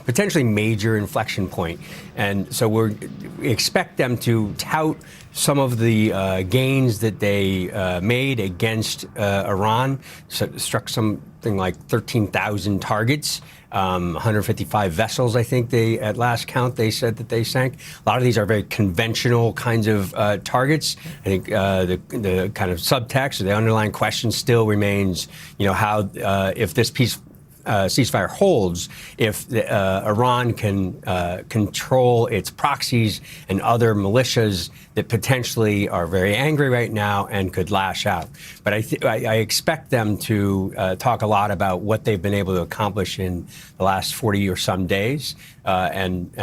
potentially major inflection point. And so we expect them to tout some of the gains that they made against Iran. So struck something like 13,000 targets, 155 vessels, I think at last count, they said that they sank. A lot of these are very conventional kinds of targets. I think the kind of subtext or the underlying question still remains, how if this ceasefire holds, if Iran can control its proxies and other militias that potentially are very angry right now and could lash out. But I expect them to talk a lot about what they've been able to accomplish in the last 40 or some days, and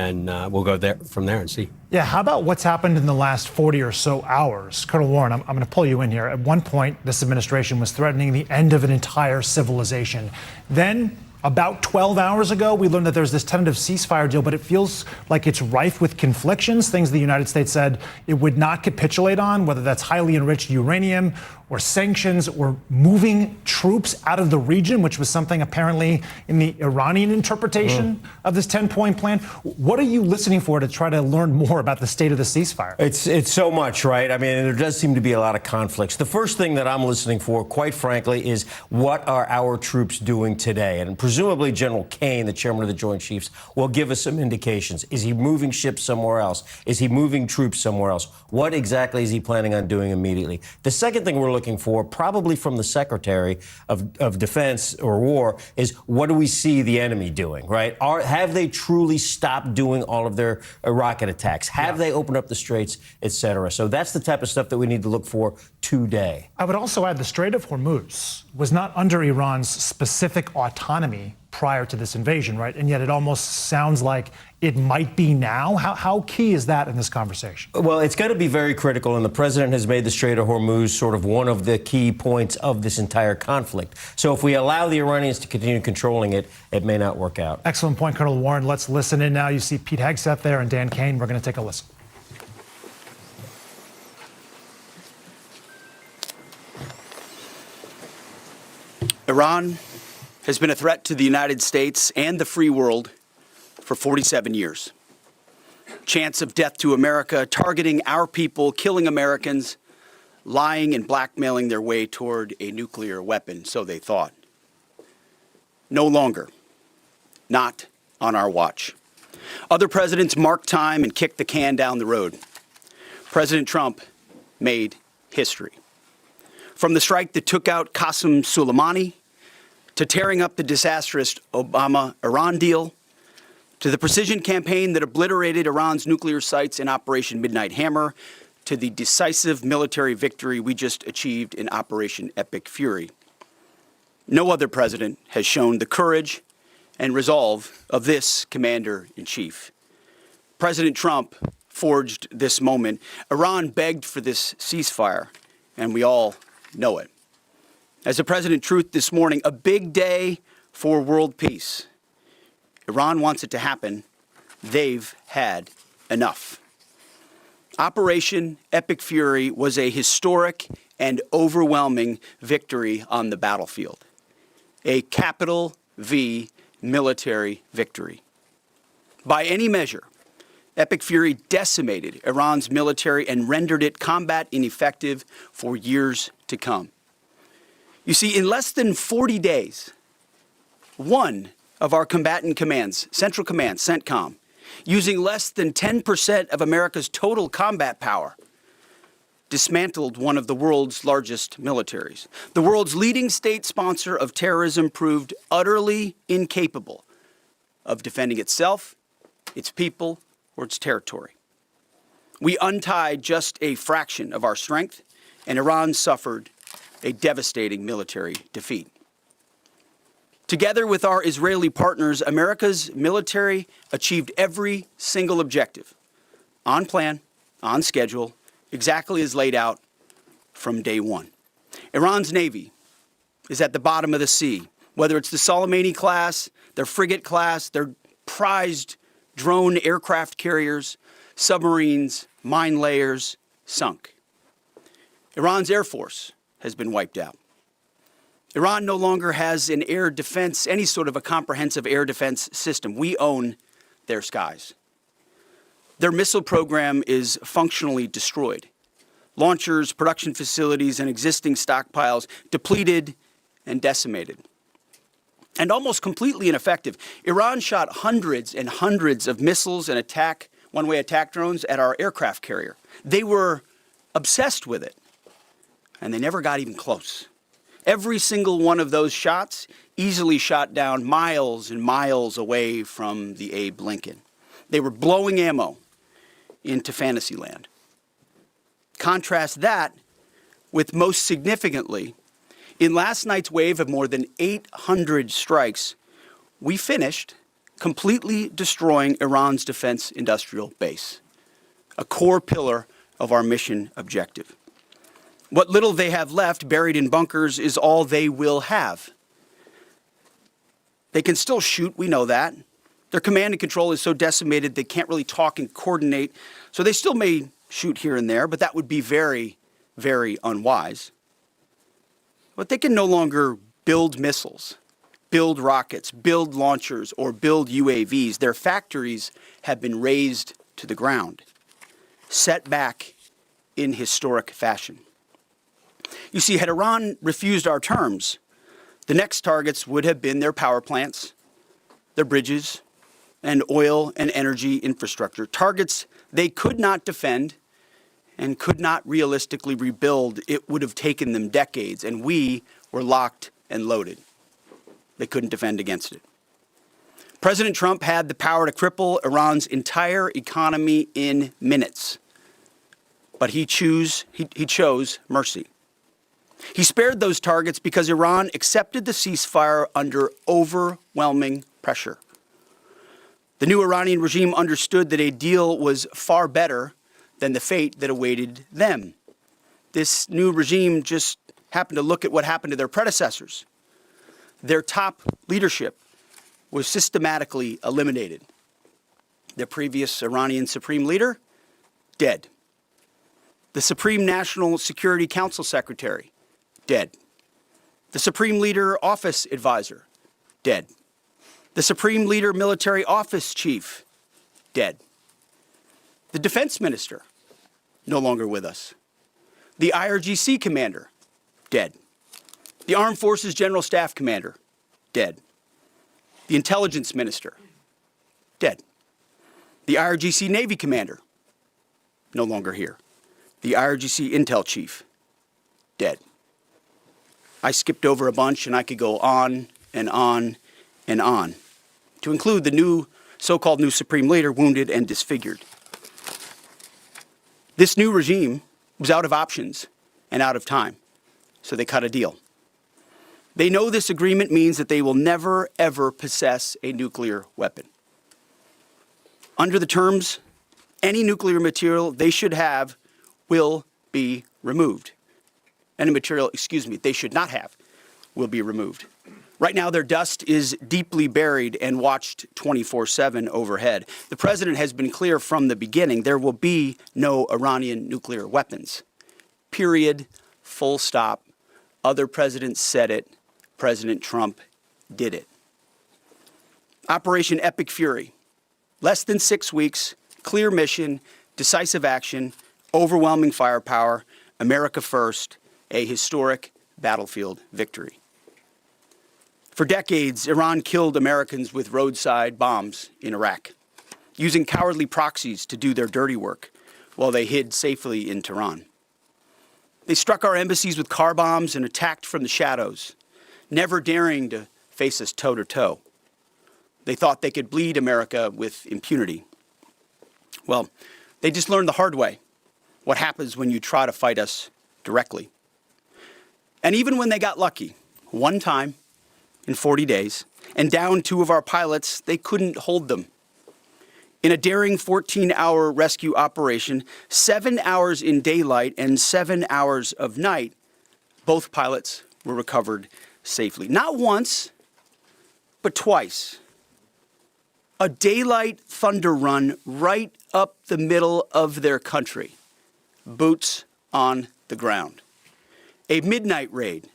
we'll go from there and see. Yeah, how about what's happened in the last 40 or so hours? Colonel Warren, I'm going to pull you in here. At one point, this administration was threatening the end of an entire civilization. Then, about 12 hours ago, we learned that there's this tentative ceasefire deal, but it feels like it's rife with conflictions, things the United States said it would not capitulate on, whether that's highly enriched uranium or sanctions or moving troops out of the region, which was something apparently in the Iranian interpretation of this 10-point plan. What are you listening for to try to learn more about the state of the ceasefire? It's so much, right? I mean, there does seem to be a lot of conflicts. The first thing that I'm listening for, quite frankly, is what are our troops doing today? And presumably General Caine, the chairman of the Joint Chiefs, will give us some indications. Is he moving ships somewhere else? Is he moving troops somewhere else? What exactly is he planning on doing immediately? The second thing we're looking for, probably from the Secretary of Defense or War, is what do we see the enemy doing, right? Have they truly stopped doing all of their rocket attacks? Have they opened up the straits, et cetera? So that's the type of stuff that we need to look for today. I would also add the Strait of Hormuz was not under Iran's specific autonomy prior to this invasion, right? And yet it almost sounds like it might be now. How key is that in this conversation? Well, it's going to be very critical, and the president has made the Strait of Hormuz sort of one of the key points of this entire conflict. So if we allow the Iranians to continue controlling it, it may not work out. Excellent point, Colonel Warren. Let's listen in now. You see Pete Hegseth there and Dan Caine. We're going to take a listen. Iran has been a threat to the United States and the free world for 47 years. Chants of death to America, targeting our people, killing Americans, lying and blackmailing their way toward a nuclear weapon, so they thought. No longer. Not on our watch. Other presidents marked time and kicked the can down the road. President Trump made history. From the strike that took out Qasem Soleimani, to tearing up the disastrous Obama-Iran deal, to the precision campaign that obliterated Iran's nuclear sites in Operation Midnight Hammer, to the decisive military victory we just achieved in Operation Epic Fury. No other president has shown the courage and resolve of this commander-in-chief. President Trump forged this moment. Iran begged for this ceasefire, and we all know it. As the President truth this morning, a big day for world peace. Iran wants it to happen. They've had enough. Operation Epic Fury was a historic and overwhelming victory on the battlefield. A capital V military victory. By any measure, Epic Fury decimated Iran's military and rendered it combat ineffective for years to come. You see, in less than 40 days, one of our combatant commands, Central Command, CENTCOM, using less than 10% of America's total combat power, dismantled one of the world's largest militaries. The world's leading state sponsor of terrorism proved utterly incapable of defending itself, its people, or its territory. We untied just a fraction of our strength, and Iran suffered a devastating military defeat. Together with our Israeli partners, America's military achieved every single objective, on plan, on schedule, exactly as laid out from day one. Iran's Navy is at the bottom of the sea, whether it's the Soleimani class, their frigate class, their prized drone aircraft carriers, submarines, mine layers, sunk. Iran's Air Force has been wiped out. Iran no longer has an air defense, any sort of a comprehensive air defense system. We own their skies. Their missile program is functionally destroyed. Launchers, production facilities, and existing stockpiles depleted and decimated. And almost completely ineffective. Iran shot hundreds and hundreds of missiles and one-way attack drones at our aircraft carrier. They were obsessed with it, and they never got even close. Every single one of those shots easily shot down miles and miles away from the Abe Lincoln. They were blowing ammo into fantasy land. Contrast that with, most significantly, in last night's wave of more than 800 strikes, we finished completely destroying Iran's defense industrial base, a core pillar of our mission objective. What little they have left buried in bunkers is all they will have. They can still shoot, we know that. Their command and control is so decimated they can't really talk and coordinate, so they still may shoot here and there, but that would be very, very unwise. But they can no longer build missiles, build rockets, build launchers, or build UAVs. Their factories have been razed to the ground, set back in historic fashion. You see, had Iran refused our terms, the next targets would have been their power plants, their bridges, and oil and energy infrastructure, targets they could not defend and could not realistically rebuild. It would have taken them decades, and we were locked and loaded. They couldn't defend against it. President Trump had the power to cripple Iran's entire economy in minutes, but he chose mercy. He spared those targets because Iran accepted the ceasefire under overwhelming pressure. The new Iranian regime understood that a deal was far better than the fate that awaited them. This new regime just happened to look at what happened to their predecessors. Their top leadership was systematically eliminated. The previous Iranian supreme leader, dead. The Supreme National Security Council Secretary, dead. The Supreme Leader Office Advisor, dead. The Supreme Leader Military Office Chief, dead. The Defense Minister, no longer with us. The IRGC Commander, dead. The Armed Forces General Staff Commander, dead. The Intelligence Minister, dead. The IRGC Navy Commander, no longer here. The IRGC Intel Chief, dead. I skipped over a bunch, and I could go on and on and on, to include the so-called new Supreme Leader wounded and disfigured. This new regime was out of options and out of time, so they cut a deal. They know this agreement means that they will never, ever possess a nuclear weapon. Under the terms, any nuclear material they should have will be removed. Any material, they should not have will be removed. Right now, their dust is deeply buried and watched 24/7 overhead. The president has been clear from the beginning, there will be no Iranian nuclear weapons. Period. Full stop. Other presidents said it. President Trump did it. Operation Epic Fury. Less than 6 weeks, clear mission, decisive action, overwhelming firepower, America first, a historic battlefield victory. For decades, Iran killed Americans with roadside bombs in Iraq, using cowardly proxies to do their dirty work while they hid safely in Tehran. They struck our embassies with car bombs and attacked from the shadows, never daring to face us toe-to-toe. They thought they could bleed America with impunity. Well, they just learned the hard way what happens when you try to fight us directly. And even when they got lucky, one time in 40 days, and downed 2 of our pilots, they couldn't hold them. In a daring 14-hour rescue operation, 7 hours in daylight and 7 hours of night, both pilots were recovered safely. Not once, but twice. A daylight thunder run right up the middle of their country. Boots on the ground. A midnight raid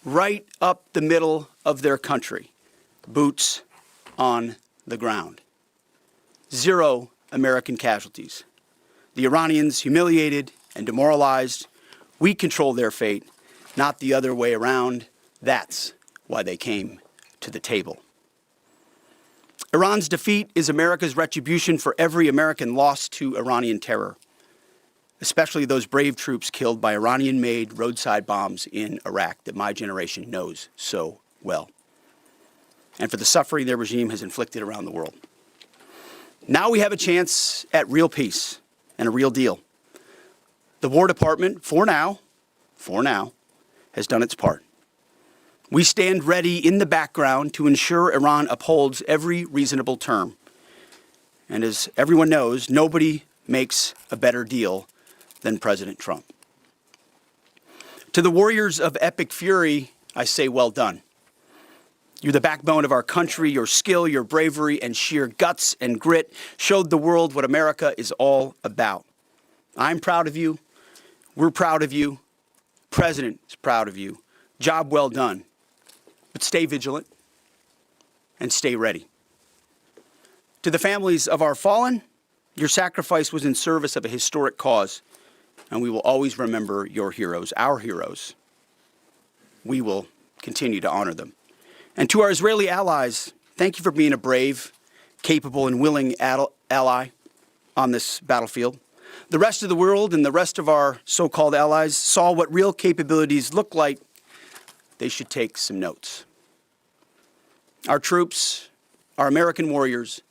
right up the middle of their country, boots on the ground. 0 American casualties. The Iranians humiliated and demoralized. We control their fate, not the other way around. That's why they came to the table. Iran's defeat is America's retribution for every American lost to Iranian terror, especially those brave troops killed by Iranian-made roadside bombs in Iraq that my generation knows so well, and for the suffering their regime has inflicted around the world. Now we have a chance at real peace and a real deal. The War Department, for now, has done its part. We stand ready in the background to ensure Iran upholds every reasonable term. And as everyone knows, nobody makes a better deal than President Trump. To the warriors of epic fury, I say well done. You're the backbone of our country. Your skill, your bravery, and sheer guts and grit showed the world what America is all about. I'm proud of you. We're proud of you. President is proud of you. Job well done. But stay vigilant and stay ready. To the families of our fallen, your sacrifice was in service of a historic cause, and we will always remember your heroes, our heroes. We will continue to honor them. And to our Israeli allies, thank you for being a brave, capable, and willing ally on this battlefield. The rest of the world and the rest of our so-called allies saw what real capabilities look like. They should take some notes. Our troops, our American warriors,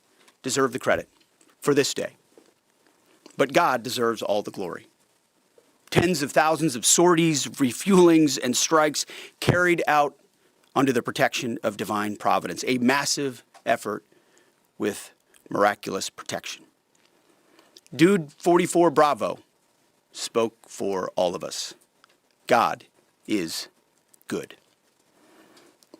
deserve the credit for this day. But God deserves all the glory. Tens of thousands of sorties, refuelings, and strikes carried out under the protection of divine providence. A massive effort with miraculous protection. Dude 44 Bravo spoke for all of us. God is good.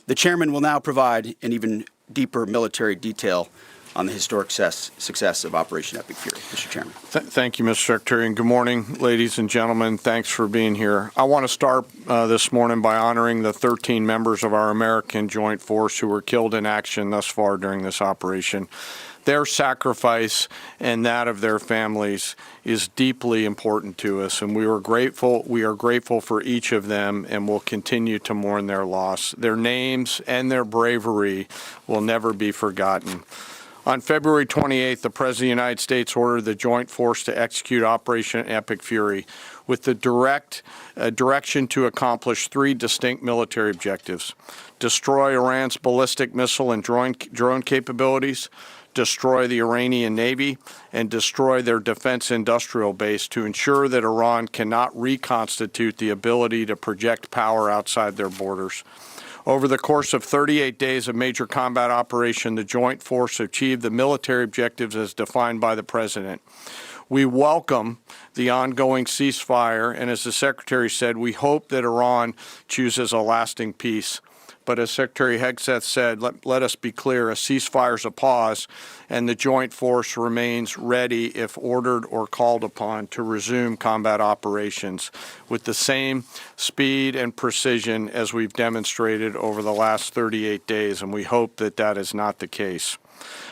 The chairman will now provide an even deeper military detail on the historic success of Operation Epic Fury. Mr. Chairman. Thank you, Mr. Secretary, and good morning, ladies and gentlemen. Thanks for being here. I want to start this morning by honoring the 13 members of our American Joint Force who were killed in action thus far during this operation. Their sacrifice and that of their families is deeply important to us, and we are grateful for each of them and will continue to mourn their loss. Their names and their bravery will never be forgotten. On February 28th, the President of the United States ordered the Joint Force to execute Operation Epic Fury with the direction to accomplish 3 distinct military objectives: destroy Iran's ballistic missile and drone capabilities, destroy the Iranian Navy, and destroy their defense industrial base to ensure that Iran cannot reconstitute the ability to project power outside their borders. Over the course of 38 days of major combat operation, the Joint Force achieved the military objectives as defined by the President. We welcome the ongoing ceasefire, and as the Secretary said, we hope that Iran chooses a lasting peace. But as Secretary Hegseth said, let us be clear, a ceasefire is a pause, and the Joint Force remains ready, if ordered or called upon, to resume combat operations with the same speed and precision as we've demonstrated over the last 38 days, and we hope that that is not the case.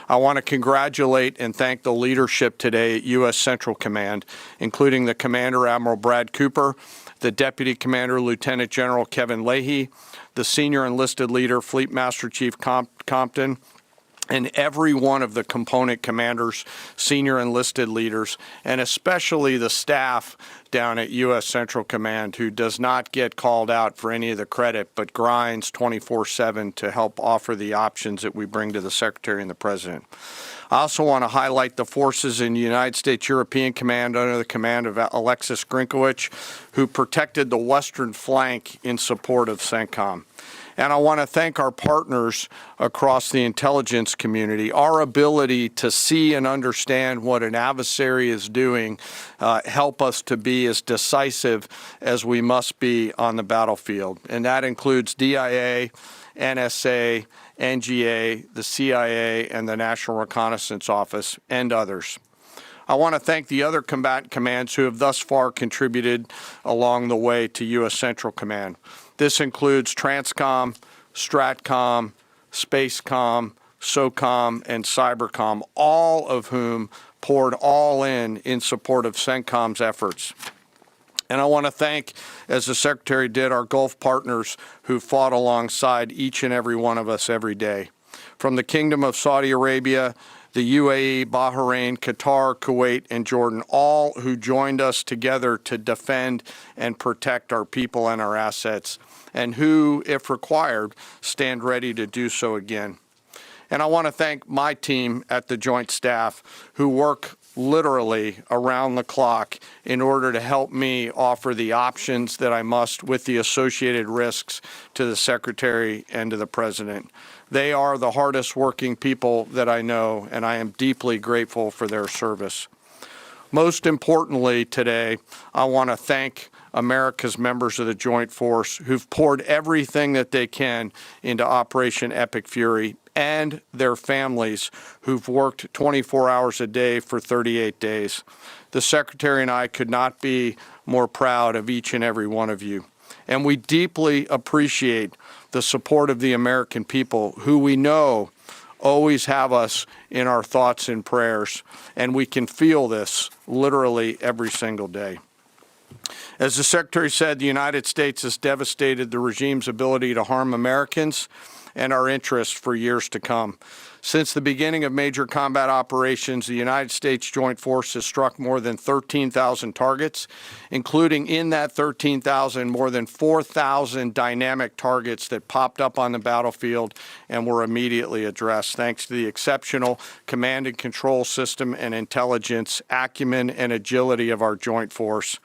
I want to congratulate and thank the leadership today at U.S. Central Command, including the Commander Admiral Brad Cooper, the Deputy Commander Lieutenant General Kevin Leahy, the Senior Enlisted Leader Fleet Master Chief Compton, and every one of the component commanders, senior enlisted leaders, and especially the staff down at U.S. Central Command, who does not get called out for any of the credit, but grinds 24/7 to help offer the options that we bring to the Secretary and the President. I also want to highlight the forces in the United States European Command under the command of Alexis Grinkowicz, who protected the western flank in support of CENTCOM. And I want to thank our partners across the intelligence community. Our ability to see and understand what an adversary is doing help us to be as decisive as we must be on the battlefield. And that includes DIA, NSA, NGA, the CIA, and the National Reconnaissance Office, and others. I want to thank the other combatant commands who have thus far contributed along the way to U.S. Central Command. This includes Transcom, Stratcom, Spacecom, SOCOM, and Cybercom, all of whom poured all in support of CENTCOM's efforts. And I want to thank, as the Secretary did, our Gulf partners who fought alongside each and every one of us every day. From the Kingdom of Saudi Arabia, the UAE, Bahrain, Qatar, Kuwait, and Jordan, all who joined us together to defend and protect our people and our assets, and who, if required, stand ready to do so again. And I want to thank my team at the Joint Staff who work literally around the clock in order to help me offer the options that I must with the associated risks to the Secretary and to the President. They are the hardest working people that I know, and I am deeply grateful for their service. Most importantly today, I want to thank America's members of the Joint Force who've poured everything that they can into Operation Epic Fury, and their families who've worked 24 hours a day for 38 days. The Secretary and I could not be more proud of each and every one of you. And we deeply appreciate the support of the American people, who we know always have us in our thoughts and prayers. And we can feel this literally every single day. As the Secretary said, the United States has devastated the regime's ability to harm Americans and our interests for years to come. Since the beginning of major combat operations, the United States Joint Force has struck more than 13,000 targets, including in that 13,000 more than 4,000 dynamic targets that popped up on the battlefield and were immediately addressed, thanks to the exceptional command and control system and intelligence, acumen, and agility of our Joint Force.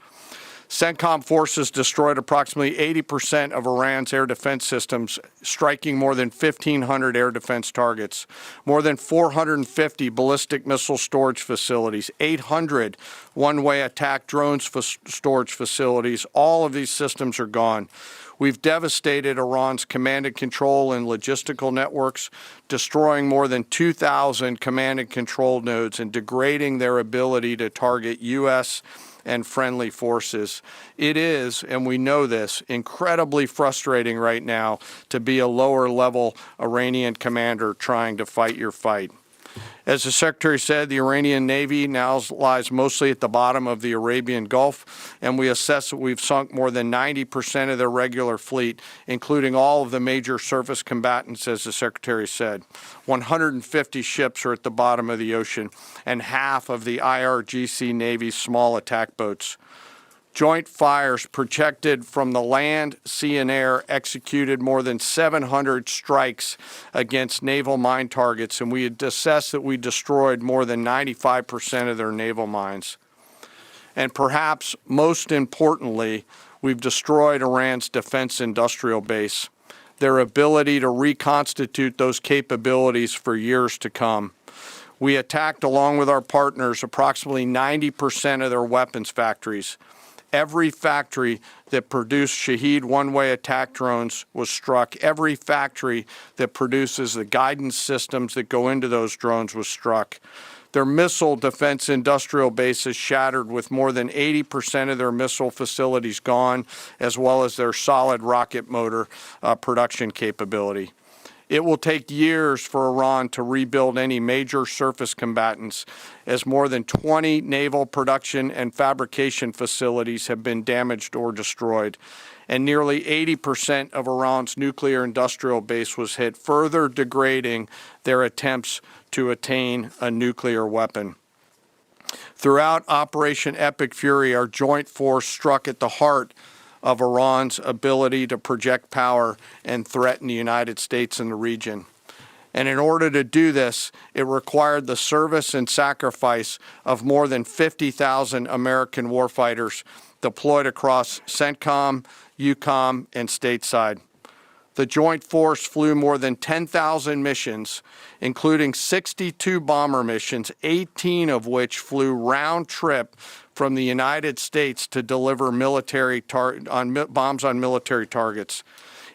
CENTCOM forces destroyed approximately 80% of Iran's air defense systems, striking more than 1,500 air defense targets, more than 450 ballistic missile storage facilities, 800 one-way attack drones storage facilities. All of these systems are gone. We've devastated Iran's command and control and logistical networks, destroying more than 2,000 command and control nodes and degrading their ability to target U.S. and friendly forces. It is, and we know this, incredibly frustrating right now to be a lower level Iranian commander trying to fight your fight. As the Secretary said, the Iranian Navy now lies mostly at the bottom of the Arabian Gulf, and we assess that we've sunk more than 90% of their regular fleet, including all of the major surface combatants, as the Secretary said. 150 ships are at the bottom of the ocean, and half of the IRGC Navy's small attack boats. Joint fires projected from the land, sea, and air executed more than 700 strikes against naval mine targets, and we had assessed that we destroyed more than 95% of their naval mines. And perhaps most importantly, we've destroyed Iran's defense industrial base, their ability to reconstitute those capabilities for years to come. We attacked, along with our partners, approximately 90% of their weapons factories. Every factory that produced Shahed one-way attack drones was struck. Every factory that produces the guidance systems that go into those drones was struck. Their missile defense industrial base is shattered, with more than 80% of their missile facilities gone, as well as their solid rocket motor production capability. It will take years for Iran to rebuild any major surface combatants, as more than 20 naval production and fabrication facilities have been damaged or destroyed. And nearly 80% of Iran's nuclear industrial base was hit, further degrading their attempts to attain a nuclear weapon. Throughout Operation Epic Fury, our joint force struck at the heart of Iran's ability to project power and threaten the United States and the region. And in order to do this, it required the service and sacrifice of more than 50,000 American warfighters deployed across CENTCOM, EUCOM, and stateside. The Joint Force flew more than 10,000 missions, including 62 bomber missions, 18 of which flew round trip from the United States to deliver bombs on military targets.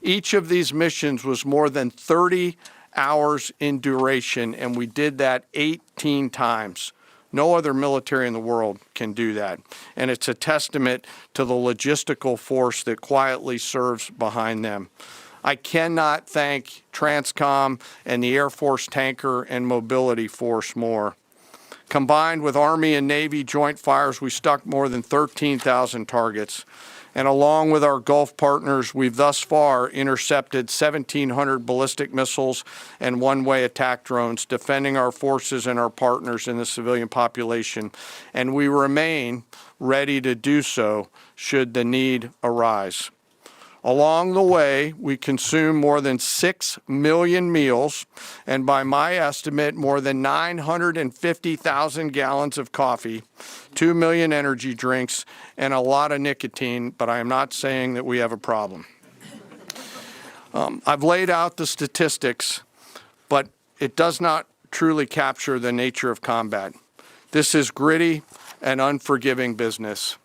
Each of these missions was more than 30 hours in duration, and we did that 18 times. No other military in the world can do that. And it's a testament to the logistical force that quietly serves behind them. I cannot thank TRANSCOM and the Air Force Tanker and Mobility Force more. Combined with Army and Navy joint fires, we struck more than 13,000 targets. And along with our Gulf partners, we've thus far intercepted 1,700 ballistic missiles and one-way attack drones, defending our forces and our partners in the civilian population. And we remain ready to do so should the need arise. Along the way, we consume more than 6 million meals, and by my estimate, more than 950,000 gallons of coffee, 2 million energy drinks, and a lot of nicotine, but I am not saying that we have a problem. I've laid out the statistics, but it does not truly capture the nature of combat. This is gritty and unforgiving business.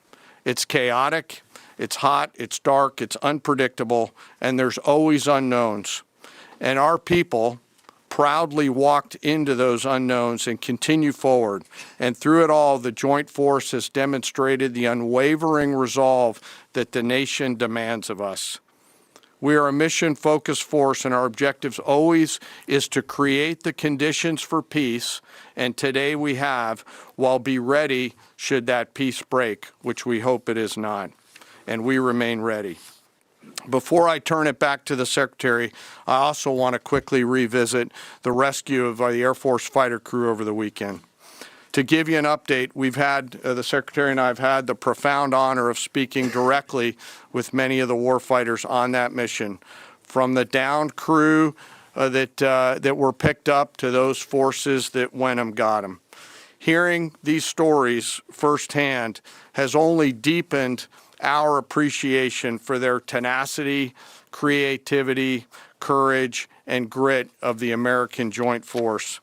It's chaotic. It's hot, it's dark, it's unpredictable, and there's always unknowns. And our people proudly walked into those unknowns and continue forward. And through it all, the Joint Force has demonstrated the unwavering resolve that the nation demands of us. We are a mission-focused force, and our objectives always is to create the conditions for peace, and today we have, while be ready should that peace break, which we hope it is not. And we remain ready. Before I turn it back to the Secretary, I also want to quickly revisit the rescue of the Air Force fighter crew over the weekend. To give you an update, we've had, the Secretary and I have had the profound honor of speaking directly with many of the warfighters on that mission, from the downed crew that were picked up to those forces that went and got them. Hearing these stories firsthand has only deepened our appreciation for their tenacity, creativity, courage, and grit of the American Joint Force.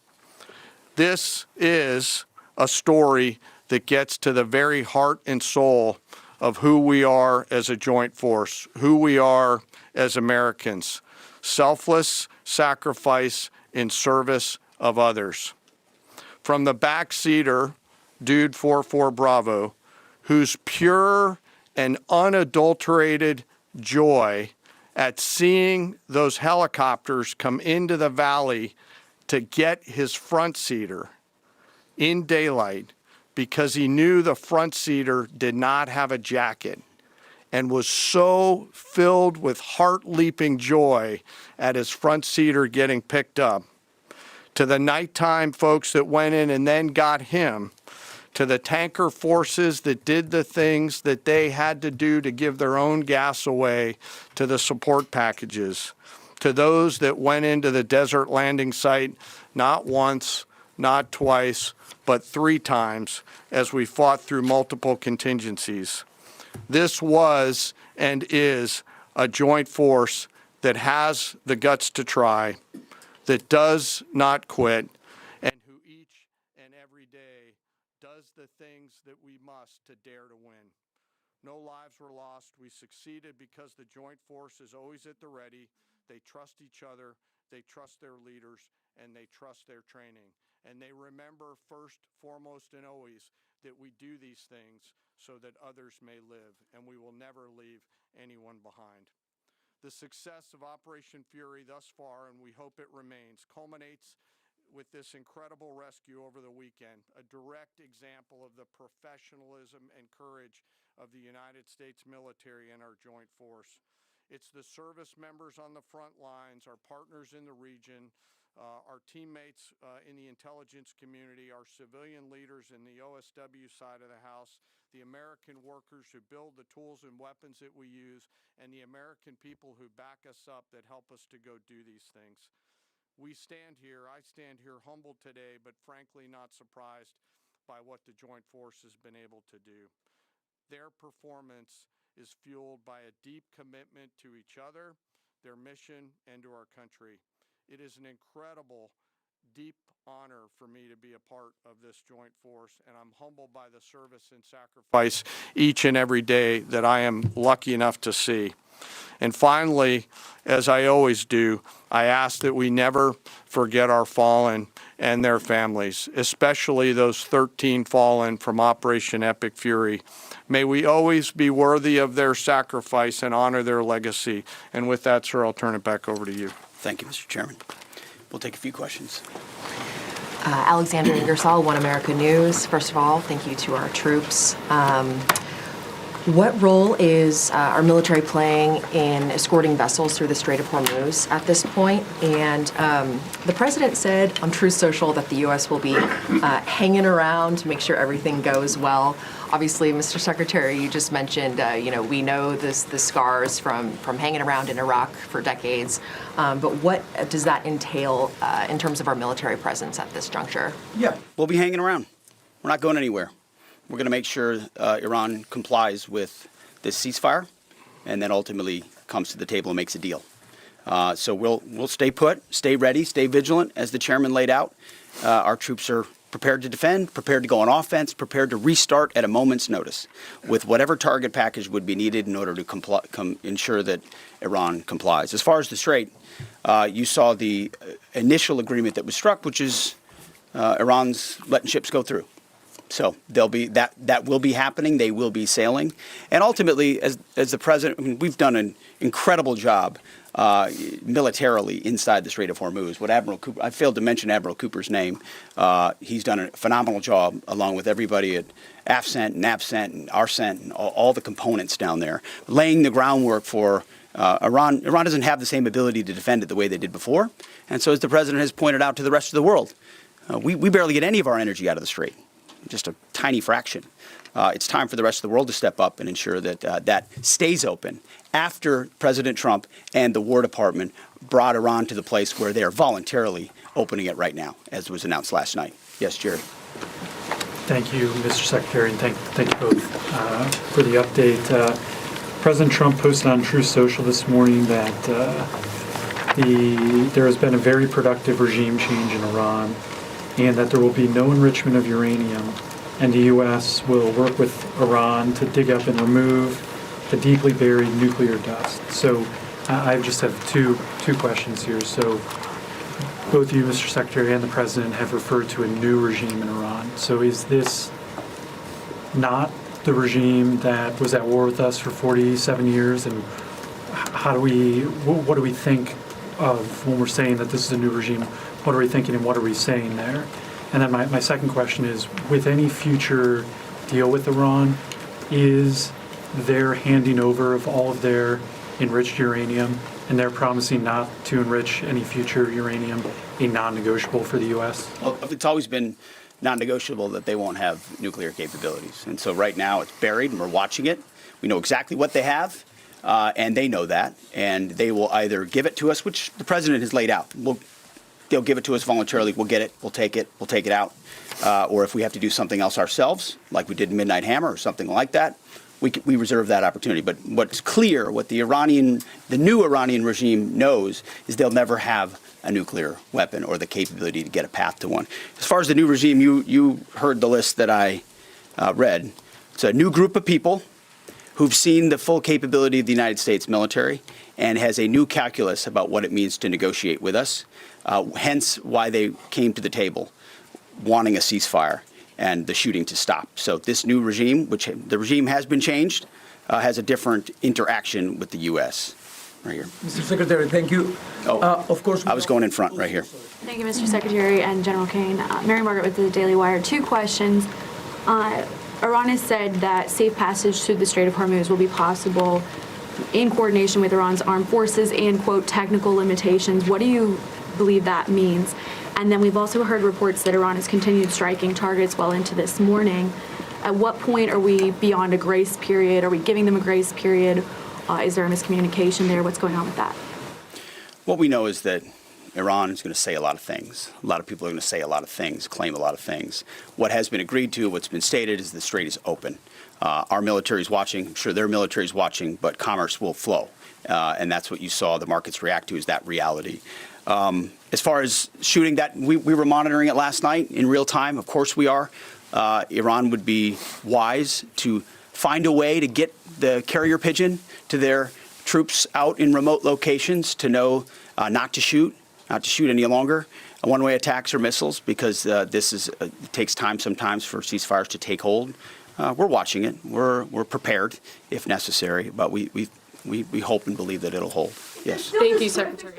This is a story that gets to the very heart and soul of who we are as a joint force, who we are as Americans. Selfless sacrifice in service of others. From the backseater, Dude 44 Bravo, whose pure and unadulterated joy at seeing those helicopters come into the valley to get his front seater in daylight because he knew the front seater did not have a jacket, and was so filled with heart-leaping joy at his front seater getting picked up. To the nighttime folks that went in and then got him, to the tanker forces that did the things that they had to do to give their own gas away, to the support packages, to those that went into the desert landing site not once, not twice, but 3 times as we fought through multiple contingencies. This was and is a joint force that has the guts to try, that does not quit, and who each and every day does the things that we must to dare to win. No lives were lost. We succeeded because the joint force is always at the ready. They trust each other, they trust their leaders, and they trust their training. And they remember first, foremost, and always that we do these things so that others may live, and we will never leave anyone behind. The success of Operation Fury thus far, and we hope it remains, culminates with this incredible rescue over the weekend, a direct example of the professionalism and courage of the United States military and our joint force. It's the service members on the front lines, our partners in the region, our teammates in the intelligence community, our civilian leaders in the OSW side of the house, the American workers who build the tools and weapons that we use, and the American people who back us up that help us to go do these things. I stand here humbled today, but frankly not surprised by what the Joint Force has been able to do. Their performance is fueled by a deep commitment to each other, their mission, and to our country. It is an incredible deep honor for me to be a part of this joint force, and I'm humbled by the service and sacrifice each and every day that I am lucky enough to see. And finally, as I always do, I ask that we never forget our fallen and their families, especially those 13 fallen from Operation Epic Fury. May we always be worthy of their sacrifice and honor their legacy. And with that, sir, I'll turn it back over to you. Thank you, Mr. Chairman. We'll take a few questions. Alexandra Ingersoll, One America News. First of all, thank you to our troops. What role is our military playing in escorting vessels through the Strait of Hormuz at this point? And the president said on Truth Social that the U.S. will be hanging around to make sure everything goes well. Obviously, Mr. Secretary, you just mentioned, we know the scars from hanging around in Iraq for decades. But what does that entail in terms of our military presence at this juncture? Yeah, we'll be hanging around. We're not going anywhere. We're going to make sure Iran complies with this ceasefire and then ultimately comes to the table and makes a deal. So we'll stay put, stay ready, stay vigilant, as the chairman laid out. Our troops are prepared to defend, prepared to go on offense, prepared to restart at a moment's notice with whatever target package would be needed in order to ensure that Iran complies. As far as the Strait, you saw the initial agreement that was struck, which is Iran's letting ships go through. So they'll be that will be happening. They will be sailing, and ultimately, as the president, I mean, we've done an incredible job militarily inside the Strait of Hormuz. What Admiral Cooper, I failed to mention Admiral Cooper's name. He's done a phenomenal job, along with everybody at AFCENT and ABCENT and ARCENT and all the components down there, laying the groundwork for Iran. Iran doesn't have the same ability to defend it the way they did before, and so as the president has pointed out to the rest of the world, we barely get any of our energy out of the Strait. Just a tiny fraction. It's time for the rest of the world to step up and ensure that that stays open after President Trump and the War Department brought Iran to the place where they are voluntarily opening it right now, as was announced last night. Yes, Jerry. Thank you, Mr. Secretary, and thank you both for the update. President Trump posted on Truth Social this morning that there has been a very productive regime change in Iran, and that there will be no enrichment of uranium, and the U.S. will work with Iran to dig up and remove the deeply buried nuclear dust. So I just have two questions here. So both you, Mr. Secretary, and the President have referred to a new regime in Iran. So is this not the regime that was at war with us for 47 years? And what do we think of when we're saying that this is a new regime? What are we thinking and what are we saying there? And then my second question is, with any future deal with Iran, is their handing over of all of their enriched uranium and they're promising not to enrich any future uranium a non-negotiable for the U.S.? Well, it's always been non-negotiable that they won't have nuclear capabilities. And so right now it's buried and we're watching it. We know exactly what they have. And they know that. And they will either give it to us, which the president has laid out. They'll give it to us voluntarily. We'll get it. We'll take it out. Or if we have to do something else ourselves, like we did in Midnight Hammer or something like that, we reserve that opportunity. But what's clear, what the new Iranian regime knows, is they'll never have a nuclear weapon or the capability to get a path to one. As far as the new regime, you heard the list that I read. It's a new group of people who've seen the full capability of the United States military and has a new calculus about what it means to negotiate with us. Hence why they came to the table wanting a ceasefire and the shooting to stop. So this new regime, which the regime has been changed, has a different interaction with the U.S. Right here. Mr. Secretary, thank you. Of course, I was going in front right here. Thank you, Mr. Secretary and General Caine. Mary Margaret with the Daily Wire. Two questions. Iran has said that safe passage through the Strait of Hormuz will be possible in coordination with Iran's armed forces and, quote, technical limitations. What do you believe that means? And then we've also heard reports that Iran has continued striking targets well into this morning. At what point are we beyond a grace period? Are we giving them a grace period? Is there a miscommunication there? What's going on with that? What we know is that Iran is going to say a lot of things. A lot of people are going to say a lot of things, claim a lot of things. What has been agreed to, what's been stated, is the strait is open. Our military is watching. I'm sure their military is watching, but commerce will flow. And that's what you saw the markets react to, is that reality. As far as shooting, that we were monitoring it last night in real time. Of course we are. Iran would be wise to find a way to get the carrier pigeon to their troops out in remote locations to know not to shoot any longer one-way attacks or missiles, because it takes time sometimes for ceasefires to take hold. We're watching it. We're prepared if necessary, but we hope and believe that it'll hold. Yes. Thank you, Secretary.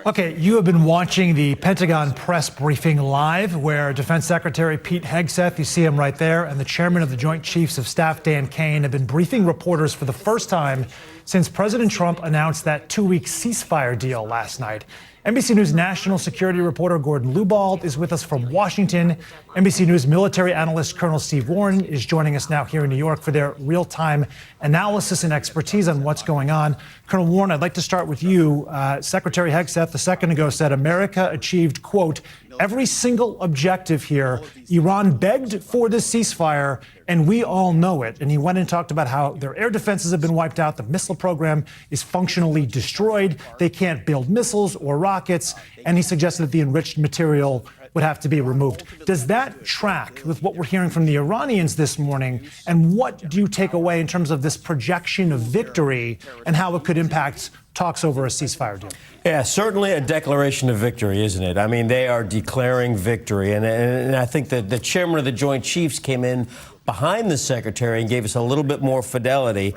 Okay, you have been watching the Pentagon press briefing live, where Defense Secretary Pete Hegseth, you see him right there, and the Chairman of the Joint Chiefs of Staff, Dan Caine, have been briefing reporters for the first time since President Trump announced that 2-week ceasefire deal last night. NBC News national security reporter Gordon Lubald is with us from Washington. NBC News military analyst Colonel Steve Warren is joining us now here in New York for their real-time analysis and expertise on what's going on. Colonel Warren, I'd like to start with you. Secretary Hegseth a second ago said America achieved, quote, every single objective here. Iran begged for this ceasefire, and we all know it. And he went and talked about how their air defenses have been wiped out. The missile program is functionally destroyed. They can't build missiles or rockets. And he suggested that the enriched material would have to be removed. Does that track with what we're hearing from the Iranians this morning? And what do you take away in terms of this projection of victory and how it could impact talks over a ceasefire deal? Yeah, certainly a declaration of victory, isn't it? I mean, they are declaring victory. And I think that the chairman of the Joint Chiefs came in behind the secretary and gave us a little bit more fidelity,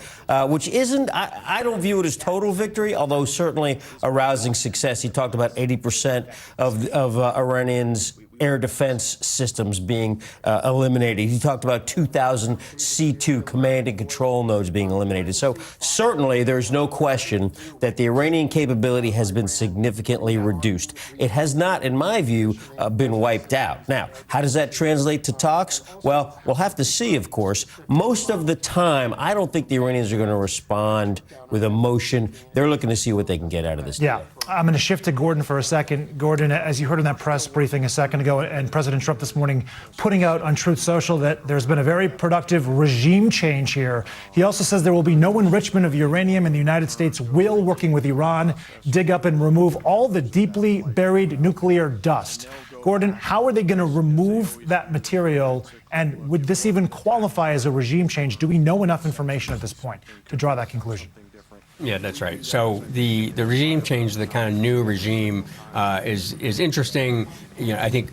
which isn't, I don't view it as total victory, although certainly a rousing success. He talked about 80% of Iranians' air defense systems being eliminated. He talked about 2,000 C2 command and control nodes being eliminated. So certainly there's no question that the Iranian capability has been significantly reduced. It has not, in my view, been wiped out. Now, how does that translate to talks? Well, we'll have to see, of course. Most of the time, I don't think the Iranians are going to respond with emotion. They're looking to see what they can get out of this deal. Yeah. I'm going to shift to Gordon for a second. Gordon, as you heard in that press briefing a second ago, and President Trump this morning putting out on Truth Social that there's been a very productive regime change here. He also says there will be no enrichment of uranium, and the United States will, working with Iran, dig up and remove all the deeply buried nuclear dust. Gordon, how are they going to remove that material? And would this even qualify as a regime change? Do we know enough information at this point to draw that conclusion? Yeah, that's right. So the regime change, the kind of new regime, is interesting. You know, I think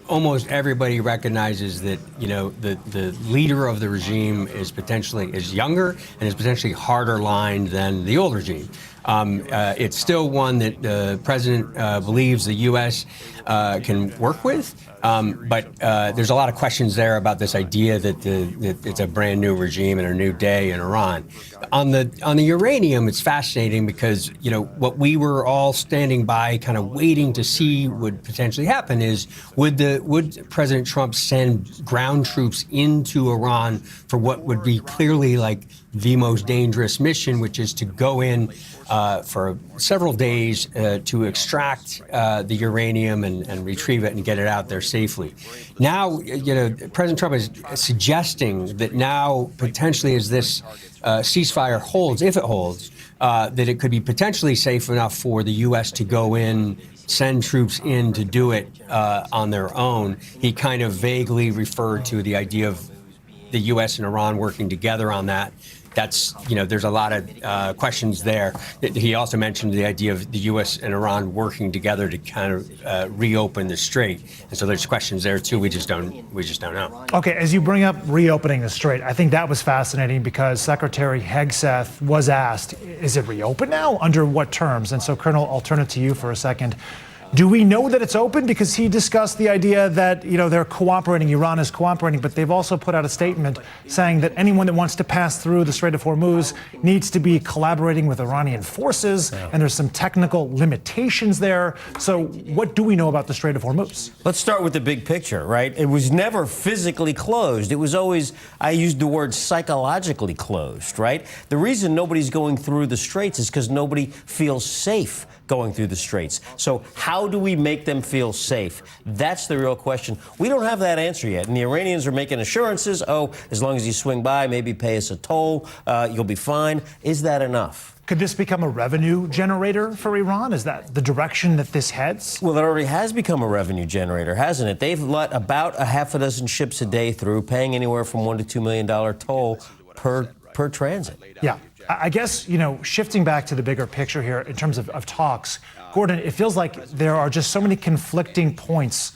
almost everybody recognizes that, you know, the leader of the regime is younger and is potentially harder lined than the old regime. It's still one that the president believes the U.S. Can work with. But there's a lot of questions there about this idea that it's a brand new regime and a new day in Iran. On the uranium, it's fascinating because, you know, what we were all standing by kind of waiting to see would potentially happen is would President Trump send ground troops into Iran for what would be clearly like the most dangerous mission, which is to go in for several days to extract the uranium and retrieve it and get it out there safely. Now, you know, President Trump is suggesting that now potentially as this ceasefire holds, if it holds, that it could be potentially safe enough for the U.S. to go in, send troops in to do it on their own. He kind of vaguely referred to the idea of the U.S. and Iran working together on that. That's, you know, there's a lot of questions there. He also mentioned the idea of the U.S. and Iran working together to kind of reopen the strait. And so there's questions there too. We just don't know. Okay, as you bring up reopening the strait, I think that was fascinating because Secretary Hegseth was asked, is it reopened now? Under what terms? And so, Colonel, I'll turn it to you for a second. Do we know that it's open? Because he discussed the idea that, you know, they're cooperating, Iran is cooperating, but they've also put out a statement saying that anyone that wants to pass through the Strait of Hormuz needs to be collaborating with Iranian forces, and there's some technical limitations there. So what do we know about the Strait of Hormuz? Let's start with the big picture, right? It was never physically closed. It was always, I used the word psychologically closed, right? The reason nobody's going through the straits is because nobody feels safe going through the straits. So how How do we make them feel safe? That's the real question. We don't have that answer yet. And the Iranians are making assurances, oh, as long as you swing by, maybe pay us a toll, you'll be fine. Is that enough? Could this become a revenue generator for Iran? Is that the direction that this heads? Well, it already has become a revenue generator, hasn't it? They've let about a half a dozen ships a day through, paying anywhere from $1 to $2 million toll per transit. Yeah. I guess, shifting back to the bigger picture here in terms of talks, Gordon, it feels like there are just so many conflicting points,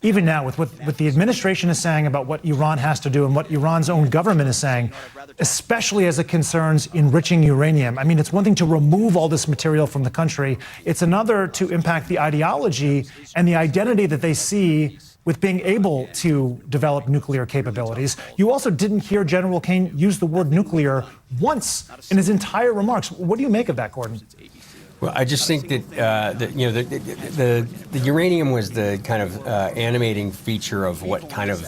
even now with what the administration is saying about what Iran has to do and what Iran's own government is saying, especially as it concerns enriching uranium. I mean, it's one thing to remove all this material from the country. It's another to impact the ideology and the identity that they see with being able to develop nuclear capabilities. You also didn't hear General Caine use the word nuclear once in his entire remarks. What do you make of that, Gordon? Well, I just think that the uranium was the kind of animating feature of what kind of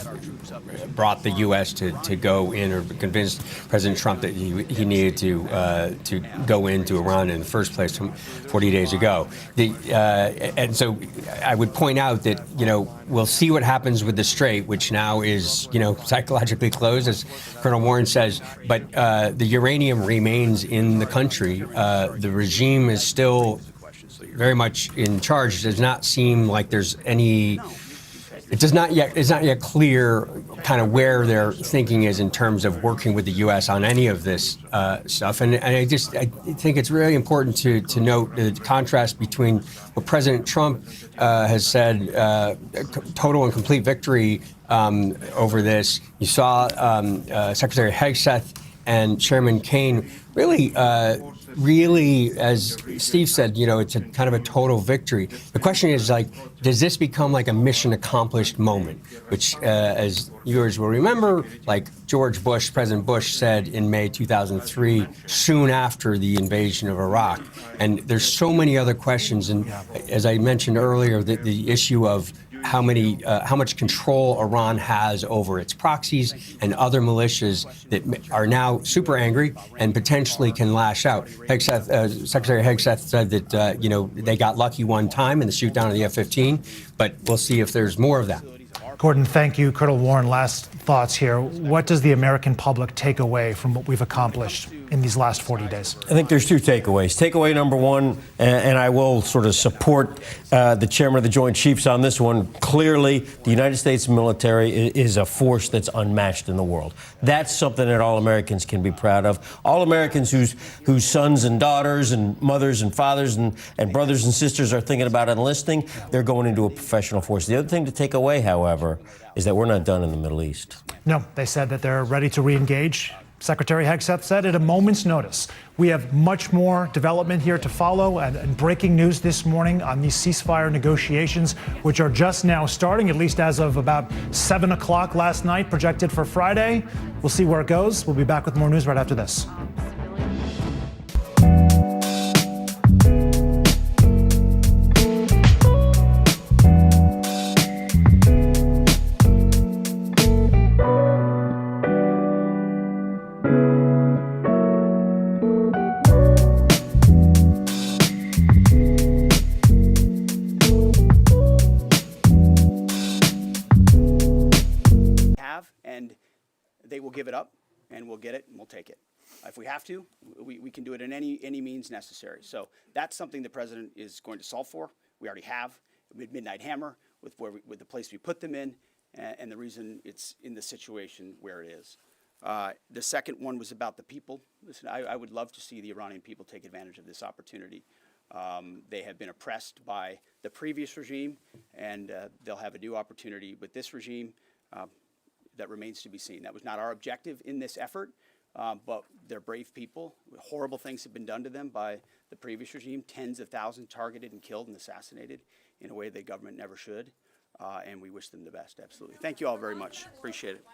brought the U.S. to go in, or convinced President Trump that he needed to go into Iran in the first place 40 days ago. And so I would point out that we'll see what happens with the Strait, which now is psychologically closed, as Colonel Warren says. But the uranium remains in the country. The regime is still very much in charge. It does not seem like there's any. It's not yet clear kind of where their thinking is in terms of working with the U.S. on any of this stuff. And I think it's really important to note the contrast between what President Trump has said, total and complete victory over this. You saw Secretary Hegseth and Chairman Caine really, as Steve said, it's a kind of a total victory. The question is, does this become like a mission accomplished moment, which, as viewers will remember, like President Bush said in May 2003, soon after the invasion of Iraq. And there's so many other questions. And as I mentioned earlier, the issue of how much control Iran has over its proxies and other militias that are now super angry and potentially can lash out. Secretary Hegseth said that they got lucky one time in the shoot down of the F-15, but we'll see if there's more of that. Gordon, thank you. Colonel Warren, last thoughts here. What does the American public take away from what we've accomplished in these last 40 days? I think there's two takeaways. Takeaway number one, and I will sort of support the chairman of the Joint Chiefs on this one. Clearly, the United States military is a force that's unmatched in the world. That's something that all Americans can be proud of. All Americans whose sons and daughters and mothers and fathers and brothers and sisters are thinking about enlisting, they're going into a professional force. The other thing to take away, however, is that we're not done in the Middle East. No, they said that they're ready to re-engage. Secretary Hegseth said at a moment's notice. We have much more development here to follow, and breaking news this morning on these ceasefire negotiations, which are just now starting, at least as of about 7 o'clock last night, projected for Friday. We'll see where it goes. We'll be back with more news right after this. And they will give it up, and we'll get it, and we'll take it. If we have to, we can do it in any means necessary. So that's something the president is going to solve for. We already have with Midnight Hammer, with the place we put them in, and the reason it's in the situation where it is. The second one was about the people. Listen, I would love to see the Iranian people take advantage of this opportunity. They have been oppressed by the previous regime, and they'll have a new opportunity with this regime. That remains to be seen. That was not our objective in this effort, but they're brave people. Horrible things have been done to them by the previous regime. Tens of thousands targeted and killed and assassinated in a way the government never should, and we wish them the best, absolutely. Thank you all very much. Appreciate it.